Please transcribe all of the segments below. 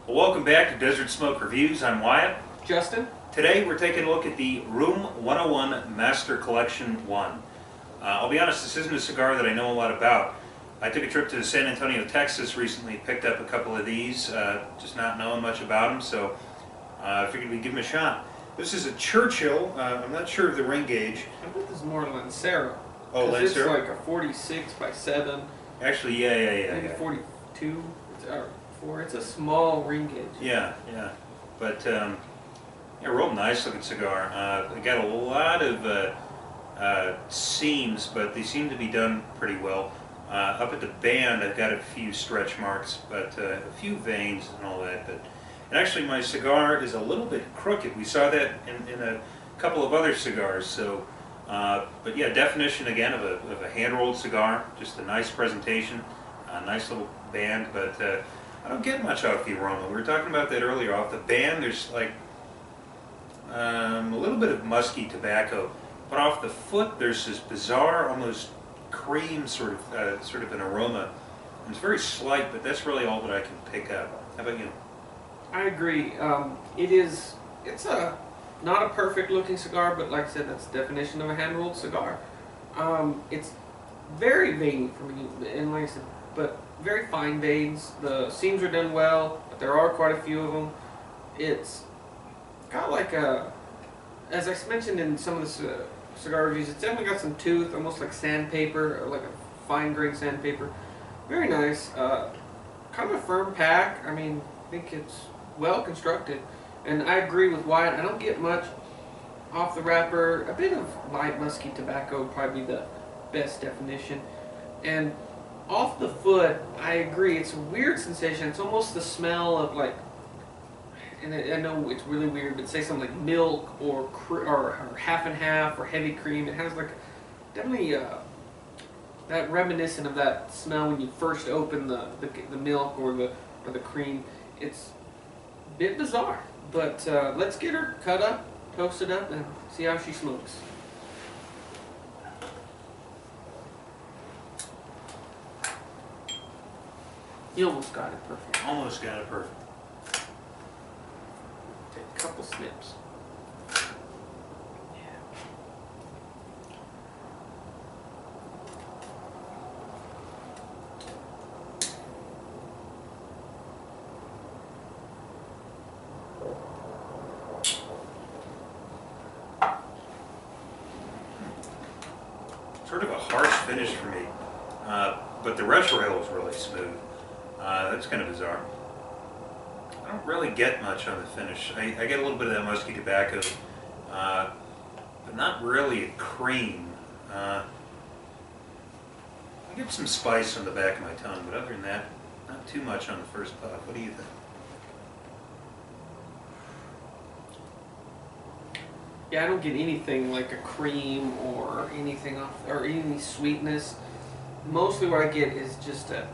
Well, welcome back to Desert Smoke Reviews. I'm Wyatt. Justin? Today we're taking a look at the Room 101 Master Collection 1. I'll be honest, this isn't a cigar that I know a lot about. I took a trip to San Antonio, Texas recently, picked up a couple of these, just not knowing much about them, so I figured we'd give them a shot. This is a Churchill. I'm not sure of the ring gauge. I bet this is more Lancero. Oh, Lancero? It's like a 46 by 7. Actually, yeah. Maybe 42 or 4. It's a small ring gauge. Yeah. But, yeah, real nice looking cigar. They got a lot of seams, but they seem to be done pretty well. Up at the band, I've got a few stretch marks, but a few veins and all that. And actually, my cigar is a little bit crooked. We saw that in a couple of other cigars. So, but yeah, definition again of a hand-rolled cigar. Just a nice presentation, a nice little band. But I don't get much off the aroma. We were talking about that earlier. Off the band, there's like a little bit of musky tobacco, but off the foot, there's this bizarre, almost cream sort of an aroma. And it's very slight, but that's really all that I can pick up. How about you? I agree. It's not a perfect looking cigar, but like I said, that's the definition of a hand-rolled cigar. It's very veiny for me, and like I said, but very fine veins. The seams are done well, but there are quite a few of them. It's got like as I mentioned in some of the cigar reviews, it's definitely got some tooth, almost like sandpaper, like a fine grain sandpaper. Very nice. Kind of a firm pack. I mean, I think it's well constructed, and I agree with Wyatt. I don't get much off the wrapper. A bit of light musky tobacco would probably be the best definition. And off the foot, I agree. It's a weird sensation. It's almost the smell of like, and I know it's really weird, but say something like milk or half and half or heavy cream. It has like definitely that reminiscent of that smell when you first open the milk or the cream. It's a bit bizarre, but let's get her cut up, toasted up, and see how she smokes. You almost got it perfect. Almost got it perfect. Take a couple snips. Sort of a harsh finish for me, but the retrohale is really smooth. That's kind of bizarre. I don't really get much on the finish. I get a little bit of that musky tobacco, but not really a cream. I get some spice on the back of my tongue, but other than that, not too much on the first puff. What do you think? Yeah, I don't get anything like a cream or anything off, or any sweetness. Mostly what I get is just a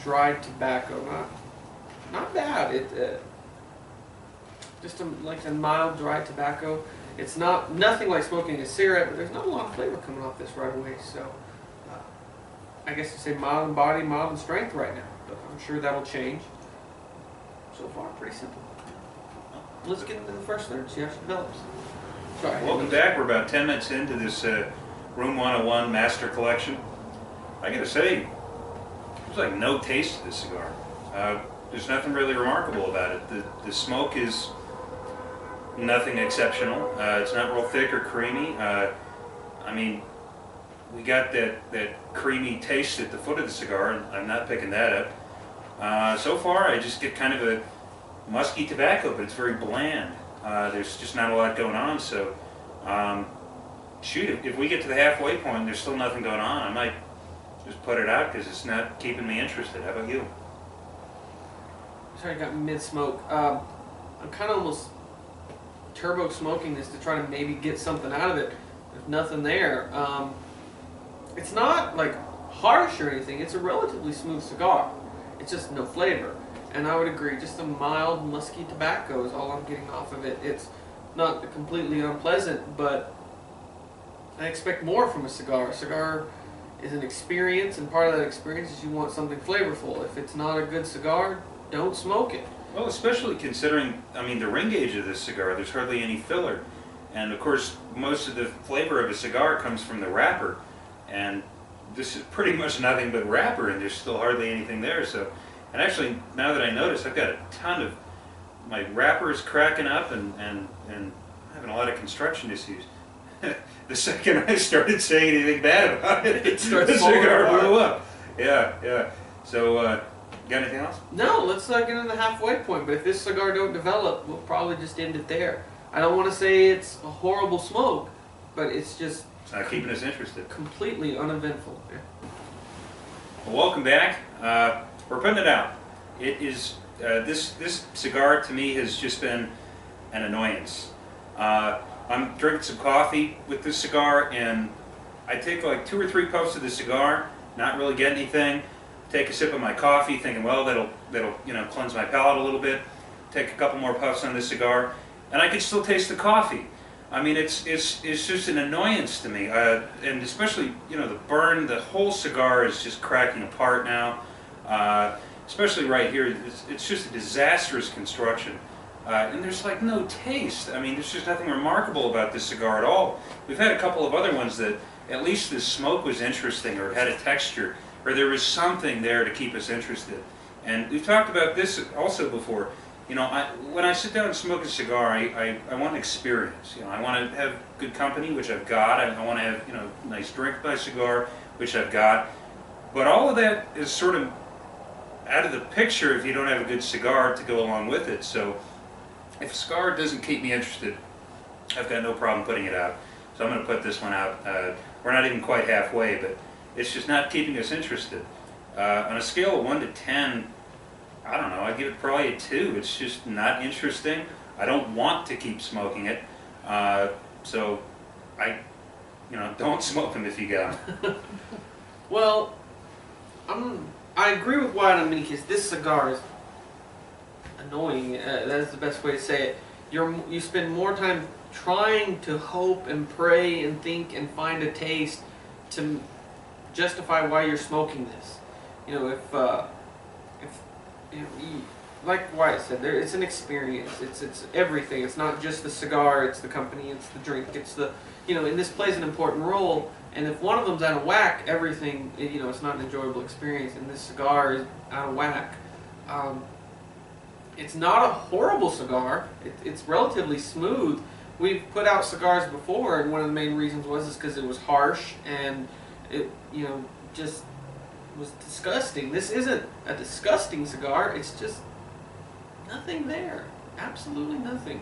dried tobacco. Not bad. Just like a mild dried tobacco. It's nothing like smoking a cigarette, but there's not a lot of flavor coming off this right away. So I guess you say mild in body, mild in strength right now. But I'm sure that'll change. So far, pretty simple. Let's get into the first third, see how she develops. Sorry. Welcome back. We're about 10 minutes into this Room 101 Master Collection. I gotta say, there's like no taste to this cigar. There's nothing really remarkable about it. The smoke is nothing exceptional. It's not real thick or creamy. I mean, we got that creamy taste at the foot of the cigar, and I'm not picking that up. So far, I just get kind of a musky tobacco, but it's very bland. There's just not a lot going on, so shoot, if we get to the halfway point and there's still nothing going on, I might just put it out because it's not keeping me interested. How about you? Sorry, I got mid-smoke. I'm kind of almost turbo smoking this to try to maybe get something out of it. There's nothing there. It's not like harsh or anything. It's a relatively smooth cigar. It's just no flavor. And I would agree, just a mild musky tobacco is all I'm getting off of it. It's not completely unpleasant, but I expect more from a cigar. A cigar is an experience, and part of that experience is you want something flavorful. If it's not a good cigar, don't smoke it. Well, especially considering, I mean, the ring gauge of this cigar, there's hardly any filler. And of course, most of the flavor of a cigar comes from the wrapper. And this is pretty much nothing but wrapper, and there's still hardly anything there. So, and actually, now that I notice, I've got a ton of, my wrapper is cracking up and having a lot of construction issues. The second I started saying anything bad about it, It starts the falling cigar apart. blew up. Yeah, yeah. So, got anything else? No, let's not get in the halfway point. But if this cigar don't develop, we'll probably just end it there. I don't want to say it's a horrible smoke, but it's just It's not keeping us interested. completely uneventful. Yeah. Well, welcome back. We're putting it out. It is this cigar to me has just been an annoyance. I'm drinking some coffee with this cigar, and I take like 2 or 3 puffs of the cigar, not really get anything. Take a sip of my coffee, thinking, well, that'll cleanse my palate a little bit. Take a couple more puffs on this cigar, and I can still taste the coffee. I mean, it's just an annoyance to me, and especially the burn. The whole cigar is just cracking apart now. Especially right here, it's just a disastrous construction, and there's like no taste. I mean, there's just nothing remarkable about this cigar at all. We've had a couple of other ones that at least the smoke was interesting, or had a texture, or there was something there to keep us interested. And we've talked about this also before. When I sit down and smoke a cigar, I want experience. I want to have good company, which I've got. I want to have a nice drink by cigar, which I've got. But all of that is sort of out of the picture if you don't have a good cigar to go along with it. So if a cigar doesn't keep me interested, I've got no problem putting it out. So I'm going to put this one out. We're not even quite halfway, but it's just not keeping us interested. On a scale of 1 to 10, I don't know, I'd give it probably a 2. It's just not interesting. I don't want to keep smoking it. So don't smoke them if you got them. Well, I agree with Wyatt on many cases. This cigar is annoying. That is the best way to say it. You spend more time trying to hope and pray and think and find a taste to justify why you're smoking this. Like Wyatt said, it's an experience. It's everything. It's not just the cigar. It's the company. It's the drink. It's the and this plays an important role. And if one of them's out of whack, everything it's not an enjoyable experience. And this cigar is out of whack. It's not a horrible cigar. It's relatively smooth. We've put out cigars before, and one of the main reasons was because it was harsh and it just was disgusting. This isn't a disgusting cigar. It's just nothing there. Absolutely nothing.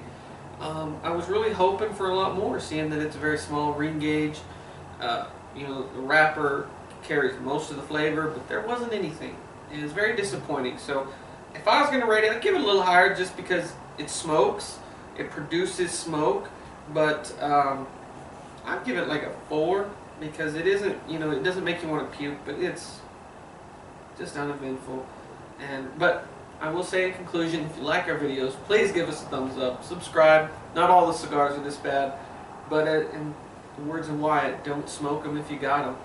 I was really hoping for a lot more, seeing that it's a very small ring gauge. The wrapper carries most of the flavor, but there wasn't anything. It was very disappointing. So if I was going to rate it, I'd give it a little higher just because it smokes. It produces smoke, but I'd give it like a 4 because it isn't, it doesn't make you want to puke, but it's just uneventful. But I will say in conclusion, if you like our videos, please give us a thumbs up, subscribe. Not all the cigars are this bad, but in the words of Wyatt, don't smoke them if you got them.